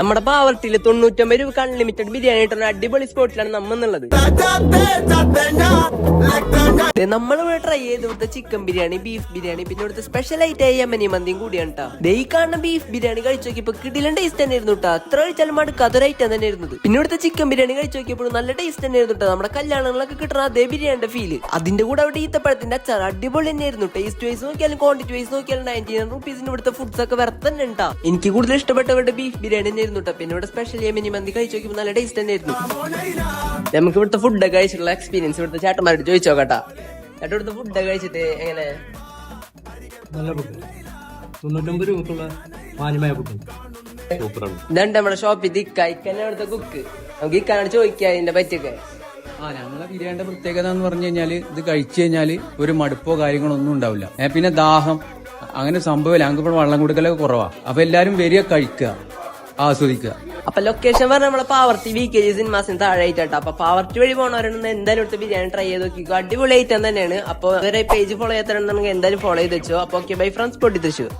നമ്മുടെ പാവർട്ടിയില് 99 രൂപ അൺലിമിറ്റഡ് ബിരിയാണി കിട്ടുന്ന അടിപൊളി സ്പോട്ടിലാണ് നമ്മന്നുള്ളത്. നമ്മളിവിടെ ട്രൈ ചെയ്ത് ഇവിടുത്തെ ചിക്കൻ ബിരിയാണി, ബീഫ് ബിരിയാണി, പിന്നെ ഇവിടുത്തെ സ്പെഷ്യൽ ആയിട്ട് യമനി മന്തിയും കൂടിയാണ് കേട്ടോ. ഈ കാണുന്ന ബീഫ് ബിരിയാണി കഴിച്ചു നോക്കിയപ്പോ കിടിലൻ ടേസ്റ്റ് തന്നെ ആയിരുന്നു കേട്ടോ. അത്ര കഴിച്ചാലും മടുക്കാത്തൊരു ഐറ്റം തന്നെ ആയിരുന്നത്. പിന്നെ ഇവിടുത്തെ ചിക്കൻ ബിരിയാണി കഴിച്ചു നോക്കിയപ്പോൾ നല്ല ടേസ്റ്റ് തന്നെ ആയിരുന്നു കേട്ടോ. നമ്മുടെ കല്യാണങ്ങളൊക്കെ കിട്ടുന്ന അതേ ബിരിയാണിയുടെ ഫീല്. അതിന്റെ കൂടെ അവിടെ ഈത്തപ്പഴത്തിന്റെ അച്ചാർ അടിപൊളി തന്നെയായിരുന്നു. ടേസ്റ്റ് വൈസ് നോക്കിയാലും ക്വാണ്ടിറ്റി വൈസ് നോക്കിയാലും 99 റുപ്പീസിന് ഇവിടുത്തെ ഫുഡ്സ് ഒക്കെ വെറുതെ തന്നെ ഉണ്ടാ. എനിക്ക് കൂടുതൽ ഇഷ്ടപ്പെട്ടവരുടെ ബീഫ് ബിരിയാണി തന്നെയായിരുന്നു കേട്ടോ. പിന്നെ ഇവിടെ സ്പെഷ്യൽ യമനി മന്തി കഴിച്ചു നോക്കിയപ്പോൾ നല്ല ടേസ്റ്റ് തന്നെയായിരുന്നു. നമുക്ക് ഇവിടുത്തെ ഫുഡൊക്കെ കഴിച്ചിട്ടുള്ള എക്സ്പീരിയൻസ് ഇവിടുത്തെ ചേട്ടന്മാരോട് ചോദിച്ചോ കേട്ടാ. ചേട്ടൻ ഇവിടുത്തെ ഫുഡൊക്കെ കഴിച്ചിട്ട് എങ്ങനെ? നല്ല ഫുഡ്, 99 രൂപക്കുള്ള മാന്യമായ ഫുഡ്, സൂപ്പറാണ്. ഇതുണ്ട് നമ്മുടെ ഷോപ്പിൽ ഇക്കന്നെ ഇവിടുത്തെ കുക്ക്. നമുക്ക് ഇക്കാനോട് ചോദിക്കാം ഇതിന്റെ പറ്റിയൊക്കെ. ഞങ്ങളെ ബിരിയാണിയുടെ പ്രത്യേകത എന്ന് പറഞ്ഞു കഴിഞ്ഞാല് ഇത് കഴിച്ചു കഴിഞ്ഞാല് ഒരു മടുപ്പോ കാര്യങ്ങളോ ഒന്നും ഉണ്ടാവില്ല. പിന്നെ ദാഹം അങ്ങനെ സംഭവമില്ല. ഞങ്ങൾക്ക് ഇപ്പോൾ വെള്ളം കൊടുക്കലൊക്കെ കുറവാ. അപ്പൊ എല്ലാരും വരിക, കഴിക്കുക, ആസ്വദിക്കുക. അപ്പൊ ലൊക്കേഷൻ പറഞ്ഞാൽ നമ്മളെ പാവർട്ടി VKG സിനിമാസിന് താഴെ ആയിട്ടാ. അപ്പൊ പാവർട്ടി വഴി പോണവരുണ്ടെന്ന് എന്തായാലും ഇവിടുത്തെ ബിരിയാണി ട്രൈ ചെയ്ത് നോക്കിക്കോ. അടിപൊളി ഐറ്റം തന്നെയാണ്. അപ്പൊ പേജ് ഫോളോ ചെയ്യാത്തവരുണ്ടെങ്കിൽ എന്തായാലും ഫോളോ ചെയ്ത് വെച്ചോ. അപ്പൊ ഓക്കെ, ബൈ ഫ്രണ്ട്സ്, പൊട്ടി തൃശ്ശൂർ.